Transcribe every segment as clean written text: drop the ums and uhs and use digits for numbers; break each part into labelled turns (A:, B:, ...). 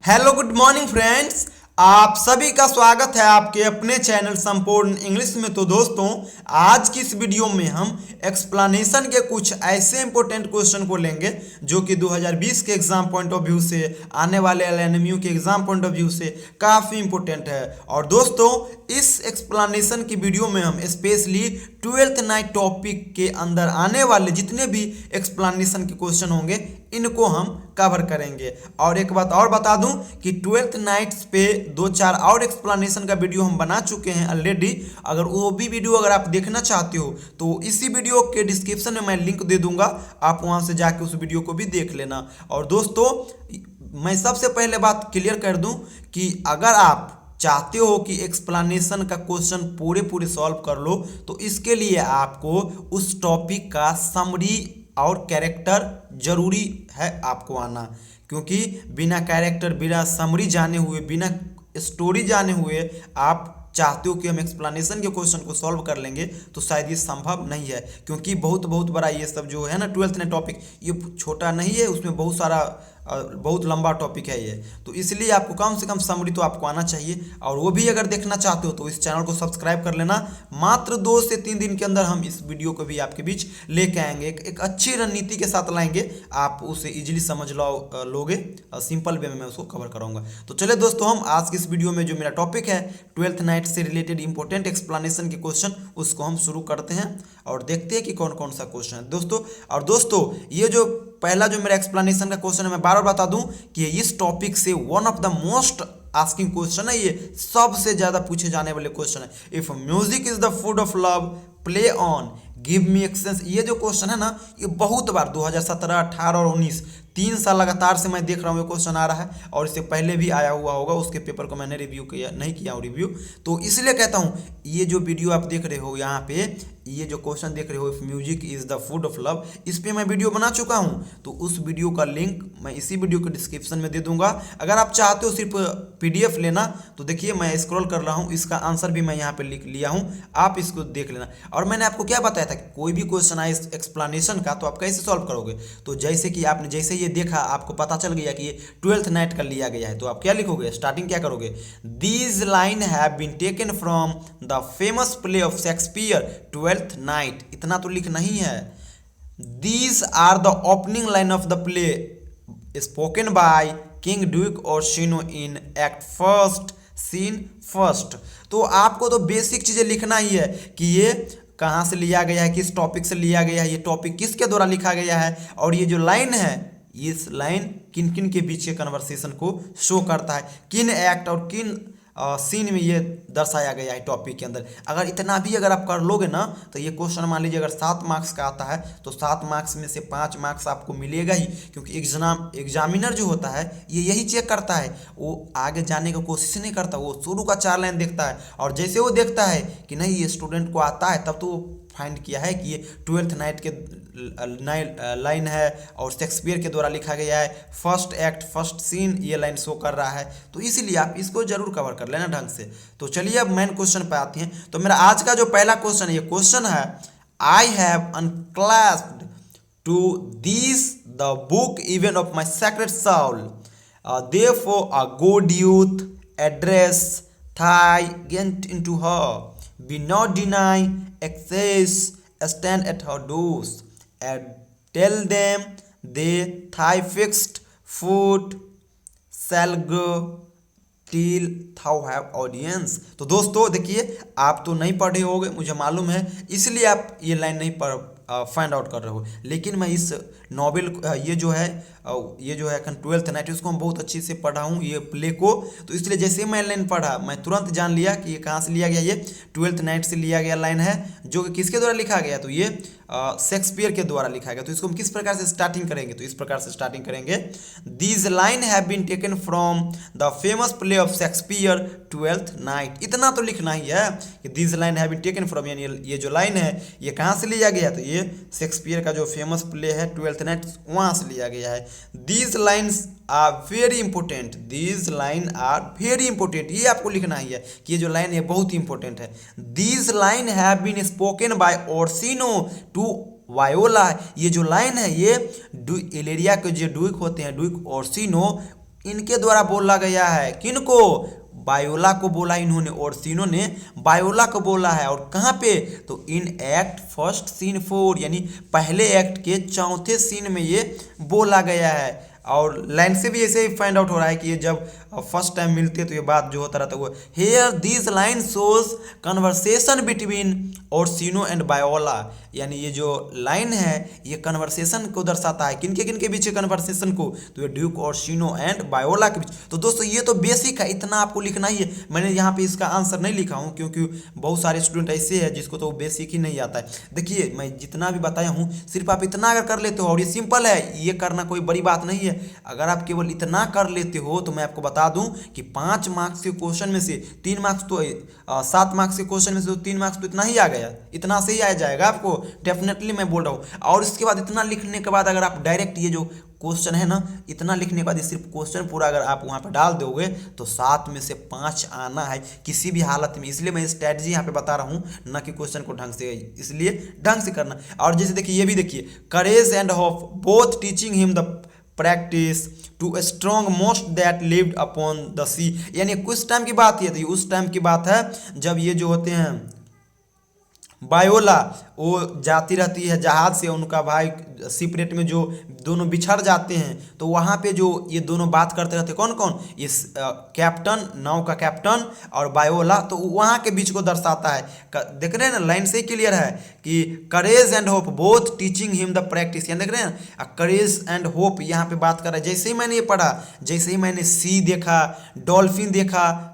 A: Hello good morning friends. आप सभी का स्वागत है आपके अपने चैनल संपूर्ण इंग्लिश में। तो दोस्तों, आज की इस वीडियो में हम एक्सप्लेनेशन के कुछ ऐसे इंपॉर्टेंट क्वेश्चन को लेंगे जो कि 2020 के एग्जाम पॉइंट ऑफ व्यू से, आने वाले एलएनएमयू के एग्जाम पॉइंट ऑफ व्यू से काफ़ी इंपॉर्टेंट है। और दोस्तों, इस एक्सप्लेनेशन की वीडियो में हम स्पेशली 12th नाइट टॉपिक के अंदर आने वाले जितने भी एक्सप्लेनेशन के क्वेश्चन होंगे इनको हम कवर करेंगे। और एक बात और बता दूं कि 12th नाइट्स पे दो चार और एक्सप्लेनेशन का वीडियो हम बना चुके हैं ऑलरेडी। अगर वो भी वीडियो अगर आप देखना चाहते हो तो इसी वीडियो के डिस्क्रिप्शन में मैं लिंक दे दूंगा, आप वहां से जाके उस वीडियो को भी देख लेना। और दोस्तों, मैं सबसे पहले बात क्लियर कर दूं कि अगर आप चाहते हो कि एक्सप्लेनेशन का क्वेश्चन पूरे पूरे सॉल्व कर लो तो इसके लिए आपको उस टॉपिक का समरी और कैरेक्टर जरूरी है आपको आना, क्योंकि बिना कैरेक्टर, बिना समरी जाने हुए, बिना स्टोरी जाने हुए आप चाहते हो कि हम एक्सप्लेनेशन के क्वेश्चन को सॉल्व कर लेंगे तो शायद ये संभव नहीं है। क्योंकि बहुत बड़ा ये सब जो है ना 12th में टॉपिक, ये छोटा नहीं है, उसमें बहुत सारा बहुत लंबा टॉपिक है ये। तो इसलिए आपको कम से कम समरी तो आपको आना चाहिए। और वो भी अगर देखना चाहते हो तो इस चैनल को सब्सक्राइब कर लेना। मात्र 2 से 3 दिन के अंदर हम इस वीडियो को भी आपके बीच लेके आएंगे, एक अच्छी रणनीति के साथ लाएंगे, आप उसे इजीली समझ लोगे। सिंपल वे में मैं उसको कवर कराऊंगा। तो चले दोस्तों, हम आज की इस वीडियो में जो मेरा टॉपिक है 12th नाइट से रिलेटेड इंपॉर्टेंट एक्सप्लेनेशन के क्वेश्चन, उसको हम शुरू करते हैं और देखते हैं कि कौन कौन सा क्वेश्चन है दोस्तों। और दोस्तों, ये जो पहला जो मेरा एक्सप्लेनेशन का क्वेश्चन है, मैं बार बार बता दूं कि इस टॉपिक से one of the most asking question है, ये सबसे ज्यादा पूछे जाने वाले क्वेश्चन है। If music is the food of love, play on, give me excess. ये जो क्वेश्चन है ना, ये बहुत बार 2017, 18 और 19 3 साल लगातार से मैं देख रहा हूँ ये क्वेश्चन आ रहा है। और इससे पहले भी आया हुआ होगा, उसके पेपर को मैंने रिव्यू किया नहीं किया हूँ रिव्यू। तो इसलिए कहता हूँ ये जो वीडियो आप देख रहे हो यहाँ पे, ये जो क्वेश्चन देख रहे हो if music is the food of love, इस पे मैं वीडियो बना चुका हूँ। तो उस वीडियो का लिंक मैं इसी वीडियो के डिस्क्रिप्शन में दे दूंगा। अगर आप चाहते हो सिर्फ पीडीएफ लेना तो देखिए मैं स्क्रॉल कर रहा हूँ, इसका आंसर भी मैं यहाँ पे लिख लिया हूँ, आप इसको देख लेना। और मैंने आपको क्या बताया था कि कोई भी क्वेश्चन आए एक्सप्लेनेशन का तो आप कैसे सॉल्व करोगे। तो जैसे कि आपने जैसे ये देखा, आपको पता चल गया कि ये 12th नाइट का लिया गया है, तो आप क्या लिखोगे, स्टार्टिंग क्या करोगे, these line have been taken from the famous play of Shakespeare 12th night. इतना तो लिखना ही है। These are the opening line of the play spoken by king duke Orsino in act first, scene first. तो आपको तो basic चीजें लिखना ही है कि ये कहाँ से लिया गया है, किस टॉपिक से लिया गया है, ये टॉपिक किसके द्वारा लिखा गया है, और ये जो लाइन है, इस लाइन किन किन के बीच के कन्वर्सेशन को शो करता है, किन एक्ट और किन सीन में ये दर्शाया गया है टॉपिक के अंदर। अगर इतना भी अगर आप कर लोगे ना तो ये क्वेश्चन मान लीजिए अगर 7 मार्क्स का आता है तो 7 मार्क्स में से 5 मार्क्स आपको मिलेगा ही, क्योंकि एग्जामिनर जो होता है ये यही चेक करता है, वो आगे जाने की कोशिश नहीं करता, वो शुरू का 4 लाइन देखता है और जैसे वो देखता है कि नहीं ये स्टूडेंट को आता है, तब तो फाइंड किया है कि ये 12th नाइट के लाइन है और शेक्सपियर के द्वारा लिखा गया है, फर्स्ट एक्ट फर्स्ट सीन ये लाइन शो कर रहा है। तो इसीलिए आप इसको जरूर कवर कर लेना ढंग से। तो चलिए अब मेन क्वेश्चन पे आते हैं। तो मेरा आज का जो पहला क्वेश्चन, ये क्वेश्चन है, I have unclasped to this the book even of my secret soul, therefore a good youth address thy gait into her, be not deny access, stand at her doors and tell them they thy fixed foot shall grow till thou have audience। तो दोस्तों देखिए, आप तो नहीं पढ़े होगे मुझे मालूम है, इसलिए आप ये लाइन नहीं पढ़ फाइंड आउट कर रहे हो। लेकिन मैं इस नॉवेल ये जो है 12th नाइट, उसको मैं बहुत अच्छी से पढ़ा हूँ ये प्ले को। तो इसलिए जैसे मैं लाइन पढ़ा मैं तुरंत जान लिया कि ये कहाँ से लिया गया, ये 12th नाइट से लिया गया लाइन है, जो कि किसके द्वारा लिखा गया, तो ये शेक्सपियर के द्वारा लिखा गया। तो इसको हम किस प्रकार से स्टार्टिंग करेंगे, तो इस प्रकार से स्टार्टिंग करेंगे, these line have been taken from the famous play of Shakespeare 12th night. इतना तो लिखना ही है कि these line have been taken from, यानी ये जो लाइन है ये कहाँ से लिया गया, तो ये शेक्सपियर का जो फेमस प्ले है 12th नाइट, वहां से लिया गया है। These lines are very important, these line are very important, ये आपको लिखना ही है कि ये जो लाइन है बहुत इंपॉर्टेंट है। These line have been spoken by Orsino to Viola. ये जो लाइन है ये इलेरिया के जो ड्यूक होते हैं, ड्यूक ओर्सिनो, इनके द्वारा बोला गया है। किनको? बायोला को बोला इन्होंने, ओर्सिनो ने बायोला को बोला है। और कहाँ पे? तो इन एक्ट फर्स्ट सीन 4 यानी पहले एक्ट के चौथे सीन में ये बोला गया है। और लाइन से भी ऐसे ही फाइंड आउट हो रहा है कि ये जब फर्स्ट टाइम मिलते तो ये बात जो होता रहता है वो here this line shows conversation between Orsino and Viola, यानी ये जो लाइन है ये कन्वर्सेशन को दर्शाता है। किनके बीच कन्वर्सेशन को? तो ये ड्यूक ओर्सिनो एंड बायोला के बीच। तो दोस्तों ये तो बेसिक है, इतना आपको लिखना ही है। मैंने यहाँ पे इसका आंसर नहीं लिखा हूँ क्योंकि बहुत सारे स्टूडेंट ऐसे हैं जिसको तो बेसिक ही नहीं आता है। देखिए मैं जितना भी बताया हूँ सिर्फ आप इतना अगर कर लेते हो, और ये सिंपल है, ये करना कोई बड़ी बात नहीं है। अगर आप केवल इतना कर लेते हो तो मैं आपको बता दूं कि 5 मार्क्स के क्वेश्चन में से 3 मार्क्स तो 7 मार्क्स के क्वेश्चन में से तो 3 मार्क्स तो इतना ही आ गया, इतना से ही आ जाएगा आपको, डेफिनेटली मैं बोल रहा हूँ। और इसके बाद इतना लिखने के बाद अगर आप डायरेक्ट ये जो क्वेश्चन है ना, इतना लिखने के बाद ये सिर्फ क्वेश्चन पूरा अगर आप वहाँ पर डाल दोगे तो 7 में से 5 आना है किसी भी हालत में। इसलिए मैं स्ट्रैटेजी यहाँ पे बता रहा हूँ, ना कि क्वेश्चन को ढंग से, इसलिए ढंग से करना। और जैसे देखिए ये भी देखिए, courage and hope both teaching him the practice to strong most that lived upon the sea, यानी कुछ टाइम की बात है, तो ये उस टाइम की बात है जब ये जो होते हैं बायोला वो जाती रहती है जहाज से, उनका भाई शिपरेट में जो दोनों बिछड़ जाते हैं, तो वहाँ पे जो ये दोनों बात करते रहते, कौन कौन? ये कैप्टन, नाव का कैप्टन और बायोला, तो वहाँ के बीच को दर्शाता है। देख रहे हैं ना, लाइन से ही क्लियर है कि करेज and hope both teaching him the practice, यहाँ देख रहे हैं करेज एंड होप यहाँ पे बात कर रहा है। जैसे ही मैंने ये पढ़ा, जैसे ही मैंने सी देखा, डॉल्फिन देखा,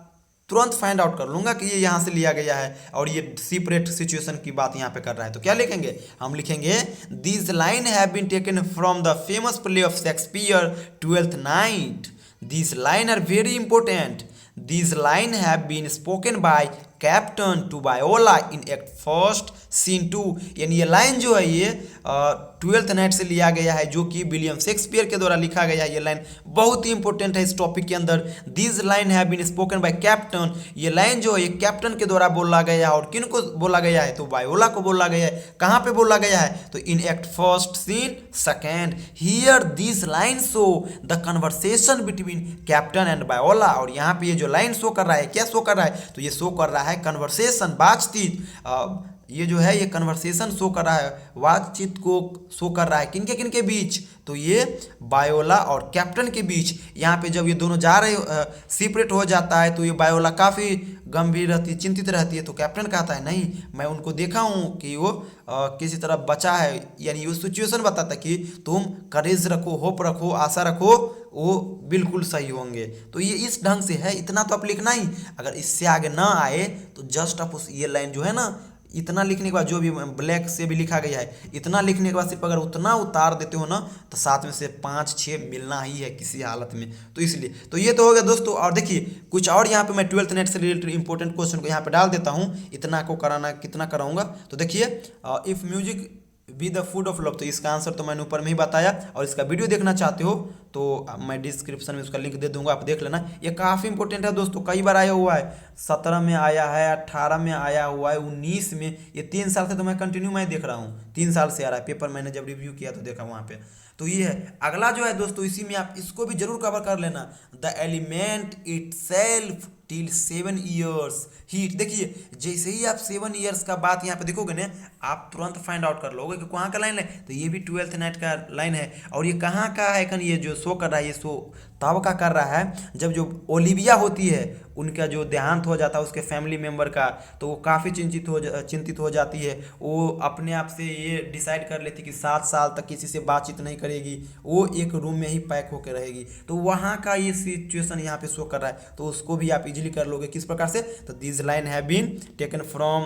A: तुरंत फाइंड आउट कर लूंगा कि ये यहाँ से लिया गया है और ये शिपरेट सिचुएशन की बात यहाँ पे कर रहा है। तो क्या लिखेंगे? हम लिखेंगे this line have been taken from the famous play of Shakespeare twelfth night. This line are very important. This line have been spoken by captain to Viola in act first scene 2, यानी ये line जो है ये twelfth night से लिया गया है, जो कि विलियम शेक्सपियर के द्वारा लिखा गया है। ये लाइन बहुत ही इंपॉर्टेंट है इस टॉपिक के अंदर। This line have been spoken by captain, ये लाइन जो है ये कैप्टन के द्वारा बोला गया है। और किन को बोला गया है? तो बायोला को बोला गया है। कहाँ पे बोला गया है? तो in act first scene second. Here this line show the conversation between captain and Viola, और यहाँ पे ये जो लाइन शो कर रहा है, क्या शो कर रहा है? तो ये शो कर रहा है कन्वर्सेशन, बातचीत। ये जो है ये कन्वर्सेशन शो कर रहा है, बातचीत को शो कर रहा है। किनके बीच? तो ये बायोला और कैप्टन के बीच। यहाँ पे जब ये दोनों जा रहे सेपरेट हो जाता है तो ये बायोला काफ़ी गंभीर रहती है, चिंतित रहती है। तो कैप्टन कहता है नहीं, मैं उनको देखा हूँ कि वो किसी तरह बचा है, यानी वो सिचुएशन बताता है कि तुम करेज रखो, होप रखो, आशा रखो, वो बिल्कुल सही होंगे। तो ये इस ढंग से है, इतना तो आप लिखना ही। अगर इससे आगे ना आए तो जस्ट आप उस ये लाइन जो है ना, इतना लिखने के बाद जो भी ब्लैक से भी लिखा गया है, इतना लिखने के बाद सिर्फ अगर उतना उतार देते हो ना तो 7 में से 5-6 मिलना ही है किसी हालत में। तो इसलिए तो ये तो हो गया दोस्तों। और देखिए कुछ और यहाँ पे मैं ट्वेल्थ नेट से रिलेटेड इंपॉर्टेंट क्वेश्चन को यहाँ पे डाल देता हूँ। इतना को कराना कितना कराऊंगा? तो देखिए if music be the food of love, तो इसका आंसर तो मैंने ऊपर में ही बताया। और इसका वीडियो देखना चाहते हो तो मैं डिस्क्रिप्शन में उसका लिंक दे दूंगा, आप देख लेना। ये काफ़ी इंपॉर्टेंट है दोस्तों, कई बार आया हुआ है, 17 में आया है, 18 में आया हुआ है, 19 में। ये 3 साल से तो मैं कंटिन्यू मैं देख रहा हूँ, 3 साल से आ रहा है। पेपर मैंने जब रिव्यू किया तो देखा वहाँ पे। तो ये है अगला जो है दोस्तों, इसी में आप इसको भी जरूर कवर कर लेना। The element itself till 7 years heat. देखिए जैसे ही आप 7 ईयर्स का बात यहाँ पे देखोगे ना, आप तुरंत फाइंड आउट कर लोगे कि कहाँ का लाइन है। तो ये भी ट्वेल्थ नाइट का लाइन है। और ये कहाँ का है? ये जो शो कर रहा है, ये शो तब का कर रहा है जब जो ओलिविया होती है उनका जो देहांत हो जाता है उसके फैमिली मेम्बर का, तो वो काफ़ी चिंतित हो जाती है। वो अपने आप से ये डिसाइड कर लेती कि 7 साल तक किसी से बातचीत नहीं करेगी, वो एक रूम में ही पैक होकर रहेगी। तो वहाँ का ये सिचुएशन यहाँ पे शो कर रहा है, तो उसको भी आप इजीली कर लोगे। किस प्रकार से? तो this line have been taken from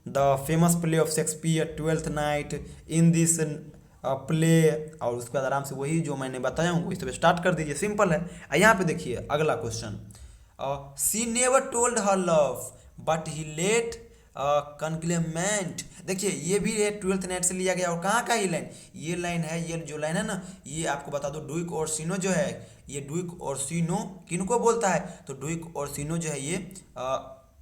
A: the famous play of Shakespeare twelfth Night in this play. और उसके बाद आराम से वही जो मैंने बताया हूँ इस पर स्टार्ट कर दीजिए, सिंपल है। यहाँ पे देखिए अगला question, she never told her love but he let concealment. देखिए ये भी है ट्वेल्थ नाइट से लिया गया। और कहाँ का ये लाइन? ये लाइन है, ये जो लाइन है ना, ये आपको बता दो ड्यूक ओर्सिनो जो है, ये ड्यूक ओर्सिनो किनको बोलता है? तो ड्यूक ओर्सिनो जो है ये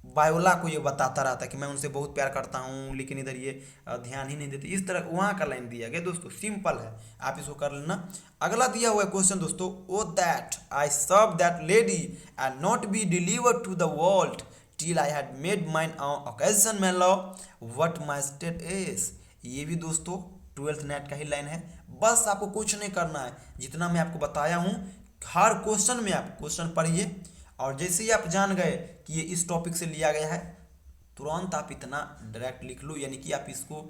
A: वायोला को ये बताता रहता है कि मैं उनसे बहुत प्यार करता हूँ, लेकिन इधर ये ध्यान ही नहीं देते। इस तरह वहाँ का लाइन दिया गया दोस्तों, सिंपल है, आप इसको कर लेना। अगला दिया हुआ है क्वेश्चन दोस्तों, O that I serve that lady and not be delivered to the world till I had made mine occasion my love what my state is. ये भी दोस्तों 12th नेट का ही लाइन है। बस आपको कुछ नहीं करना है, जितना मैं आपको बताया हूँ हर क्वेश्चन में आप क्वेश्चन पढ़िए, और जैसे ही आप जान गए कि ये इस टॉपिक से लिया गया है, तुरंत आप इतना डायरेक्ट लिख लो, यानी कि आप इसको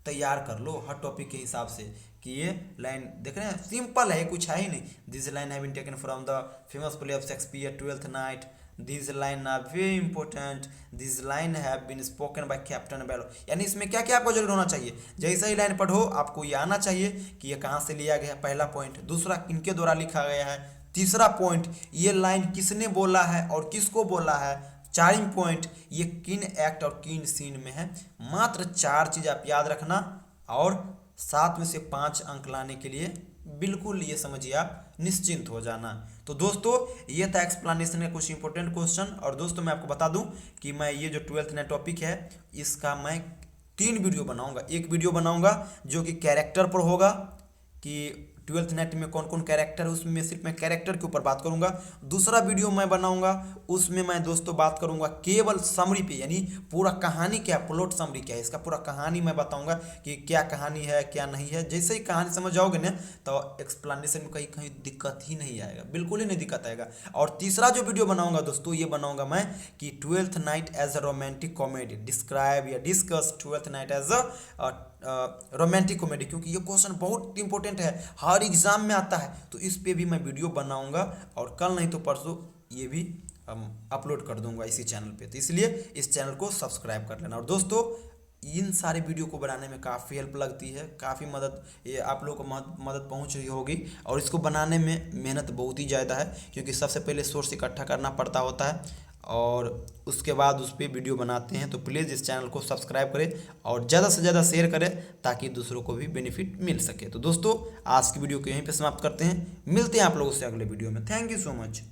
A: तैयार कर लो हर टॉपिक के हिसाब से कि ये लाइन देख रहे हैं, सिंपल है, कुछ है ही नहीं। This line have been taken from the famous play of Shakespeare 12th Night, this line are very important, this line have been spoken by captain बैलो। यानी इसमें क्या क्या आपको जरूर होना चाहिए, जैसे ही लाइन पढ़ो आपको ये आना चाहिए कि ये कहाँ से लिया गया, पहला पॉइंट। दूसरा, किनके द्वारा लिखा गया है। तीसरा पॉइंट, ये लाइन किसने बोला है और किसको बोला है। चारिम पॉइंट, ये किन एक्ट और किन सीन में है। मात्र 4 चीज आप याद रखना, और 7 में से 5 अंक लाने के लिए बिल्कुल ये समझिए आप निश्चिंत हो जाना। तो दोस्तों ये था एक्सप्लेनेशन का कुछ इंपॉर्टेंट क्वेश्चन। और दोस्तों मैं आपको बता दूं कि मैं ये जो 12th नेट टॉपिक है इसका मैं 3 वीडियो बनाऊंगा। एक वीडियो बनाऊंगा जो कि कैरेक्टर पर होगा, कि 12th नेट में कौन कौन कैरेक्टर है, उसमें सिर्फ मैं कैरेक्टर के ऊपर बात करूंगा। दूसरा वीडियो मैं बनाऊंगा, उसमें मैं दोस्तों बात करूंगा केवल समरी पे, यानी पूरा कहानी क्या, प्लॉट समरी क्या है, इसका पूरा कहानी मैं बताऊंगा कि क्या कहानी है क्या नहीं है। जैसे ही कहानी समझ जाओगे ना तो एक्सप्लेनेशन में कहीं कहीं दिक्कत ही नहीं आएगा, बिल्कुल ही नहीं दिक्कत आएगा। और तीसरा जो वीडियो बनाऊंगा दोस्तों, ये बनाऊंगा मैं कि 12th night as a romantic comedy, describe या discuss 12th night as a romantic comedy, क्योंकि ये क्वेश्चन बहुत इंपॉर्टेंट है, हर एग्जाम में आता है। तो इस पे भी मैं वीडियो बनाऊंगा, और कल नहीं तो परसों ये भी अपलोड कर दूंगा इसी चैनल पे। तो इसलिए इस चैनल को सब्सक्राइब कर लेना। और दोस्तों इन सारे वीडियो को बनाने में काफ़ी हेल्प लगती है, काफ़ी मदद, ये आप लोगों को मदद पहुंच रही होगी। और इसको बनाने में मेहनत बहुत ही ज़्यादा है, क्योंकि सबसे पहले सोर्स इकट्ठा करना पड़ता होता है, और उसके बाद उस पर वीडियो बनाते हैं। तो प्लीज़ इस चैनल को सब्सक्राइब करें और ज़्यादा से ज़्यादा शेयर करें, ताकि दूसरों को भी बेनिफिट मिल सके। तो दोस्तों आज की वीडियो को यहीं पे समाप्त करते हैं, मिलते हैं आप लोगों से अगले वीडियो में। Thank you so much.